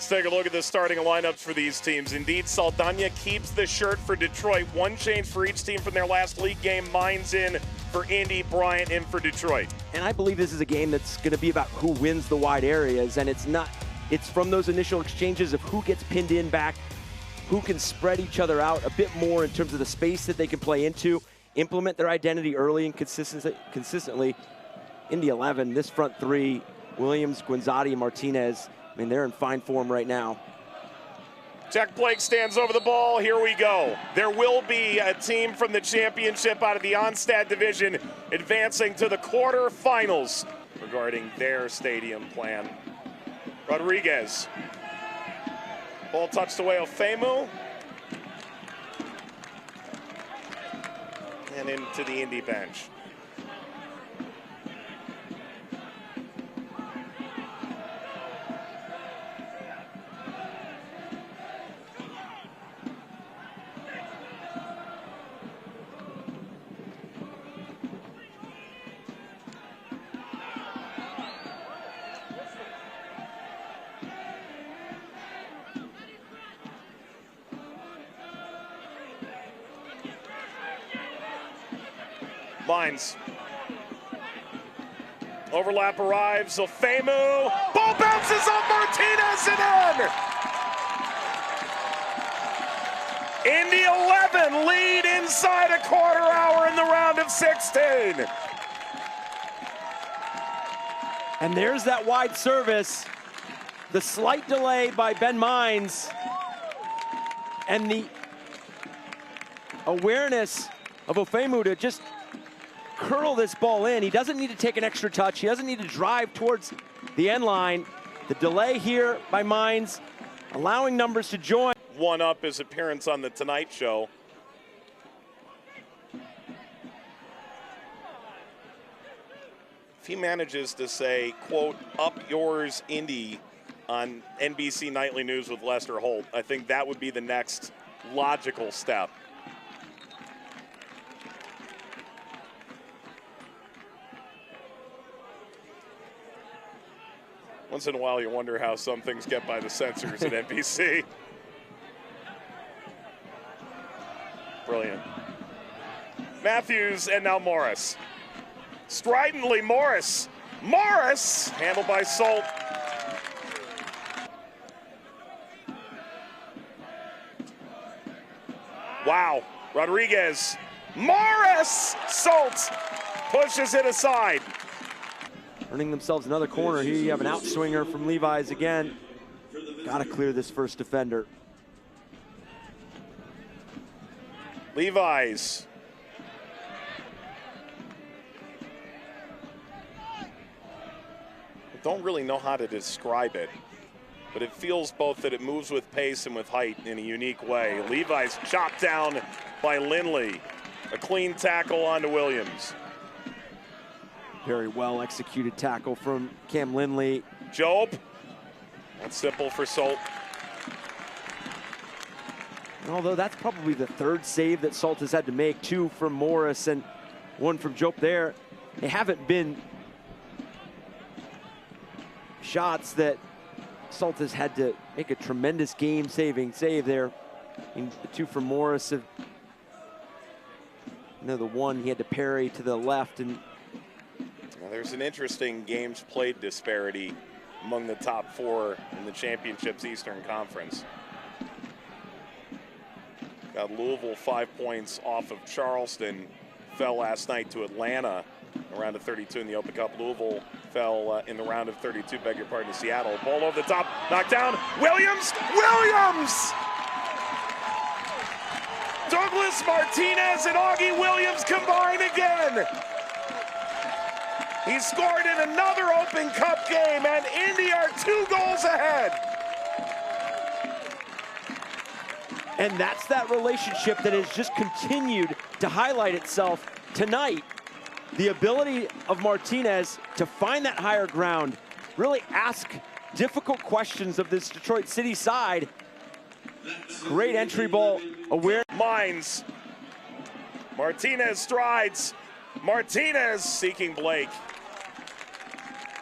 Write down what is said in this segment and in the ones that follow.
Let's take a look at the starting lineups for these teams. Indeed, Saldana keeps the shirt for Detroit. One change for each team from their last league game. Mine's in for Indy, Bryant in for Detroit. And I believe this is a game that's going to be about who wins the wide areas, and it's from those initial exchanges of who gets pinned in back, who can spread each other out a bit more in terms of the space that they can play into, implement their identity early and consistently. Indy 11, this front three, Williams, Guinzotti, and Martinez, I mean, they're in fine form right now. Jack Blake stands over the ball. Here we go. There will be a team from the championship out of the Onstad division advancing to the quarterfinals regarding their stadium plan. Rodriguez. Ball touched away Ofemu. And into the Indy bench. Mines. Overlap arrives. Ofemu. Ball bounces off Martinez and in. Indy 11 lead inside a quarter hour in the round of 16. And there's that wide service. The slight delay by Ben Mines. And the awareness of Ofemu to just curl this ball in. He doesn't need to take an extra touch. He doesn't need to drive towards the end line. The delay here by Mines, allowing numbers to join. One up his appearance on the Tonight Show. If he manages to say, quote, "up yours, Indy," on NBC Nightly News with Lester Holt, I think that would be the next logical step. Once in a while, you wonder how some things get by the censors at NBC. Brilliant. Matthews and now Morris. Stridently Morris. Morris, handled by Solt. Wow. Rodriguez. Morris! Solt pushes it aside. Earning themselves another corner. Here you have an outswinger from Levi's again. Got to clear this first defender. Levi's. I don't really know how to describe it, but it feels both that it moves with pace and with height in a unique way. Levi's chopped down by Lindley. A clean tackle onto Williams. Very well executed tackle from Cam Lindley. Job. That's simple for Solt. Although that's probably the third save that Solt has had to make, two from Morris and one from Job there. They haven't been shots that Solt has had to make a tremendous game-saving save there. And the two from Morris have, the one he had to parry to the left. And there's an interesting games played disparity among the top four in the championship's Eastern Conference. Got Louisville 5 points off of Charleston, fell last night to Atlanta, a round of 32 in the Open Cup. Louisville fell in the round of 32, beg your pardon, to Seattle. Ball over the top, knocked down, Williams! Williams! Douglas Martinez and Augie Williams combine again. He scored in another Open Cup game, and Indy are 2 goals ahead. And that's that relationship that has just continued to highlight itself tonight. The ability of Martinez to find that higher ground, really ask difficult questions of this Detroit City side. Great entry ball aware. Mines. Martinez strides. Martinez seeking Blake.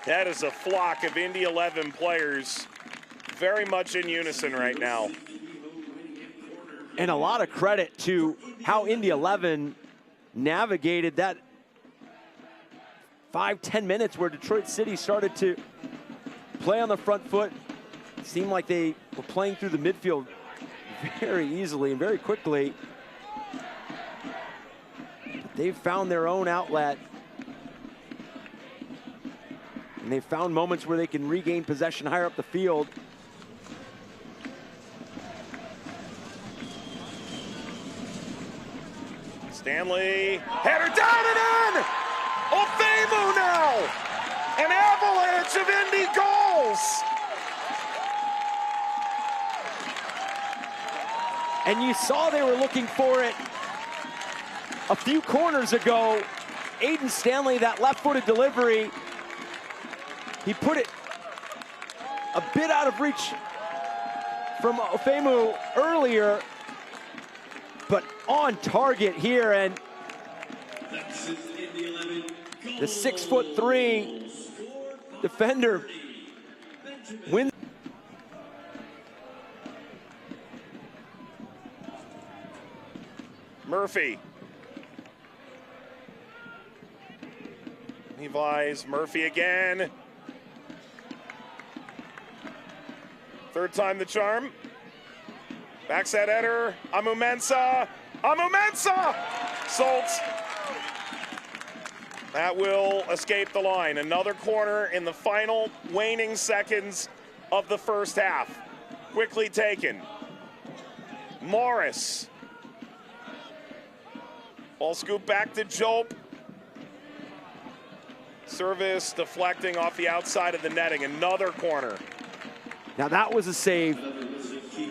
That is a flock of Indy 11 players very much in unison right now. And a lot of credit to how Indy 11 navigated that 5-10 minutes where Detroit City started to play on the front foot. It seemed like they were playing through the midfield very easily and very quickly. But they've found their own outlet. And they've found moments where they can regain possession higher up the field. Stanley, header down and in! Ofemu now! An avalanche of Indy goals! And you saw they were looking for it a few corners ago. Aiden Stanley, that left-footed delivery, he put it a bit out of reach from Ofemu earlier, but on target here, and the 6'3" defender wins. Murphy. Levi's, Murphy again. Third time the charm. Backside header, Amumensa. Amumensa! Soltz. That will escape the line. Another corner in the final waning seconds of the first half. Quickly taken. Morris. Ball scoop back to Jope. Service deflecting off the outside of the netting. Another corner. Now that was a save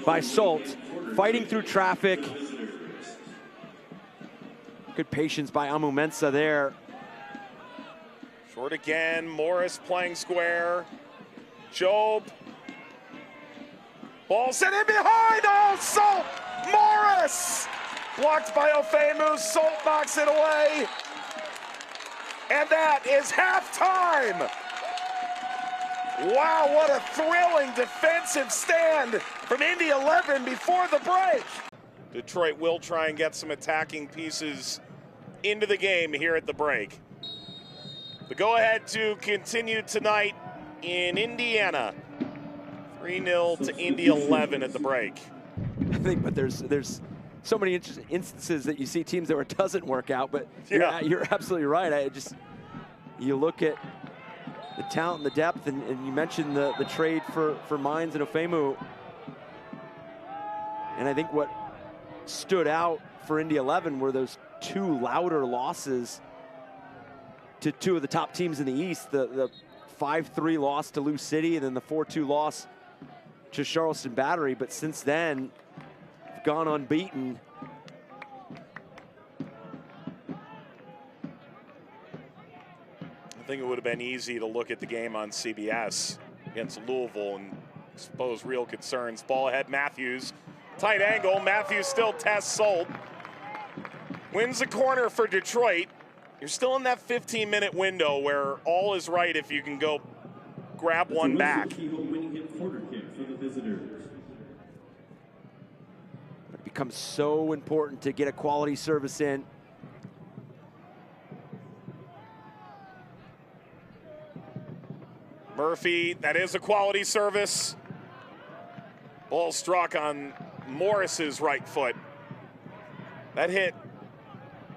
by Soltz, fighting through traffic. Good patience by Amumensa there. Short again, Morris playing square. Job. Ball sent in behind, oh, Solt! Morris! Blocked by Ofemu, Solt knocks it away. And that is halftime! Wow, what a thrilling defensive stand from Indy 11 before the break. Detroit will try and get some attacking pieces into the game here at the break. The go-ahead to continue tonight in Indiana. 3-0 to Indy 11 at the break. I think, but there's so many instances that you see teams where it doesn't work out, but yeah, you're absolutely right. You look at the talent and the depth, and you mentioned the trade for Mines and Ofemu. And I think what stood out for Indy 11 were those two louder losses to two of the top teams in the East, the 5-3 loss to Lou City and then the 4-2 loss to Charleston Battery. But since then, gone unbeaten. I think it would have been easy to look at the game on CBS against Louisville and expose real concerns. Ball ahead, Matthews. Tight angle, Matthews still tests Solt. Wins the corner for Detroit. You're still in that 15-minute window where all is right if you can go grab one back. It becomes so important to get a quality service in. Murphy, that is a quality service. Ball struck on Morris's right foot. That hit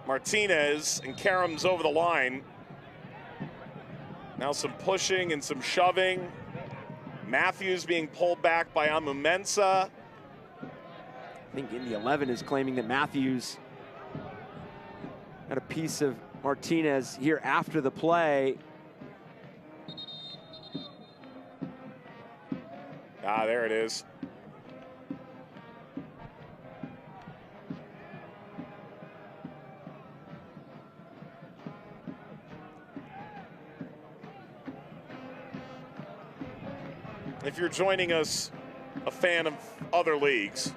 Martinez, and Karam's over the line. Now some pushing and some shoving. Matthews being pulled back by Amumensa. I think Indy 11 is claiming that Matthews got a piece of Martinez here after the play. Ah, there it is. If you're joining us, a fan of other leagues,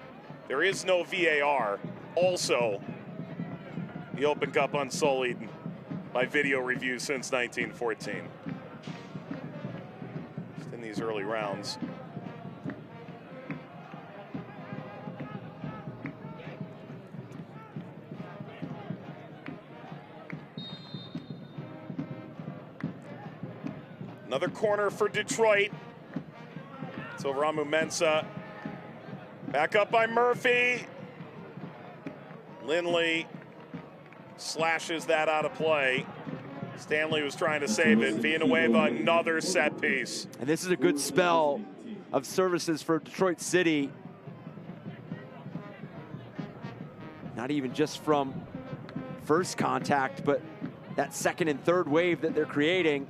there is no VAR. Also, the Open Cup unsullied by video review since 1914. Just in these early rounds. Another corner for Detroit. It's over Amu-Mensah. Back up by Murphy. Lindley slashes that out of play. Stanley was trying to save it. Villanueva, another set piece. And this is a good spell of services for Detroit City. Not even just from first contact, but that second and third wave that they're creating.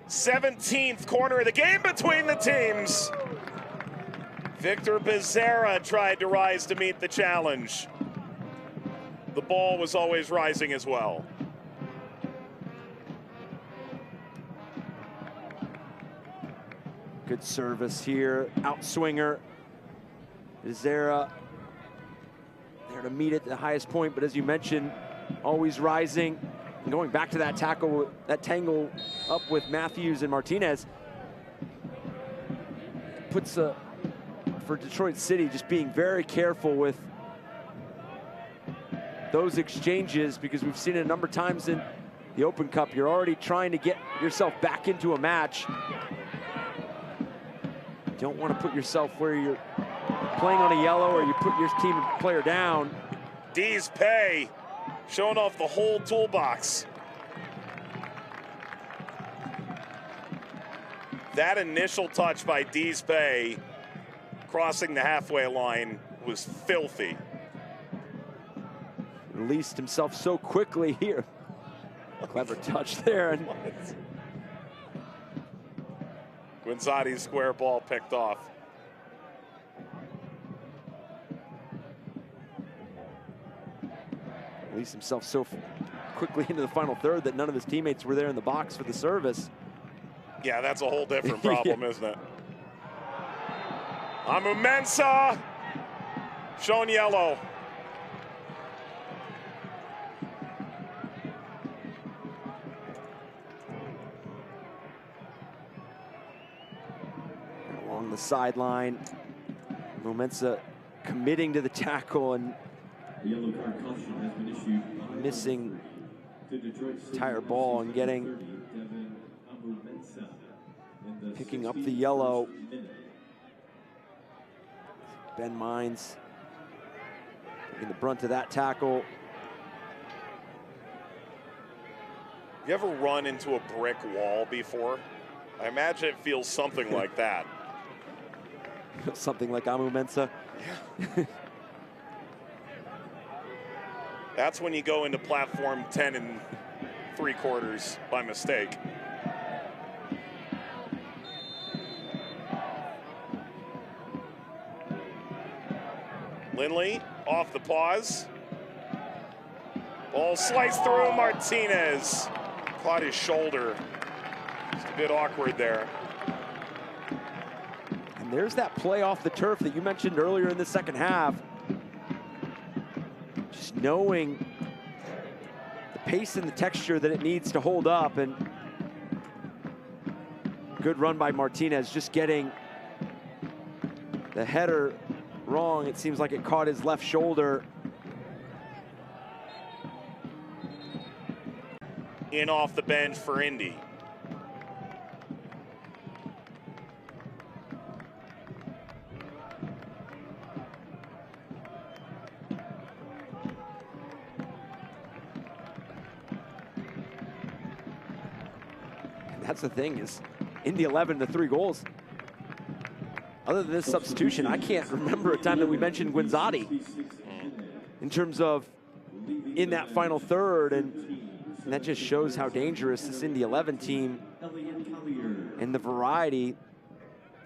17th corner of the game between the teams. Victor Becerra tried to rise to meet the challenge. The ball was always rising as well. Good service here, outswinger. Becerra there to meet it at the highest point, but as you mentioned, always rising. And going back to that tackle, that tangle up with Matthews and Martinez, puts for Detroit City just being very careful with those exchanges, because we've seen it a number of times in the Open Cup. You're already trying to get yourself back into a match. You don't want to put yourself where you're playing on a yellow or you put your team player down. Dees Pay showing off the whole toolbox. That initial touch by Dees Pay crossing the halfway line was filthy. Released himself so quickly here. Clever touch there. And Guinzotti's square ball picked off. Released himself so quickly into the final third that none of his teammates were there in the box for the service. Yeah, that's a whole different problem, isn't it? Amu-Mensah shown yellow. Along the sideline, Amu-Mensah committing to the tackle and yellow card caution has been issued. Missing entire ball and picking up the yellow. Ben Mines taking the brunt of that tackle. You ever run into a brick wall before? I imagine it feels something like that. Something like Amu-Mensah. Yeah. That's when you go into platform 10 3/4 by mistake. Lindley off the pause. Ball sliced through. Martinez caught his shoulder. Just a bit awkward there. And there's that play off the turf that you mentioned earlier in the second half. Just knowing the pace and the texture that it needs to hold up, and good run by Martinez, just getting the header wrong. It seems like it caught his left shoulder. In off the bench for Indy. That's the thing, is Indy 11 to 3 goals. Other than this substitution, I can't remember a time that we mentioned Guinzotti in terms of in that final third, and that just shows how dangerous this Indy 11 team and the variety.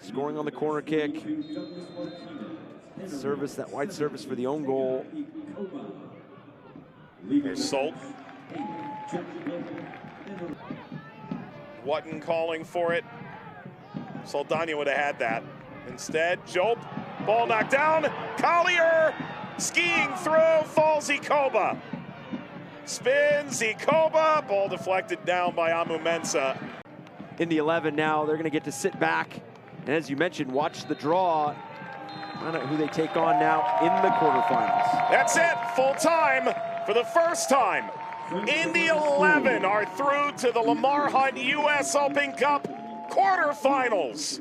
Scoring on the corner kick, service, that wide service for the own goal. There's Solt. Wotton calling for it. Saldana would have had that. Instead, Job, ball knocked down. Collier skiing through, falls Ikoba. Spins, Ikoba, ball deflected down by Amu-Mensah. Indy 11 now, they're gonna get to sit back, and as you mentioned, watch the draw. Find out who they take on now in the quarterfinals. That's it, full time for the first time. Indy 11 are through to the Lamar Hunt U.S. Open Cup quarterfinals.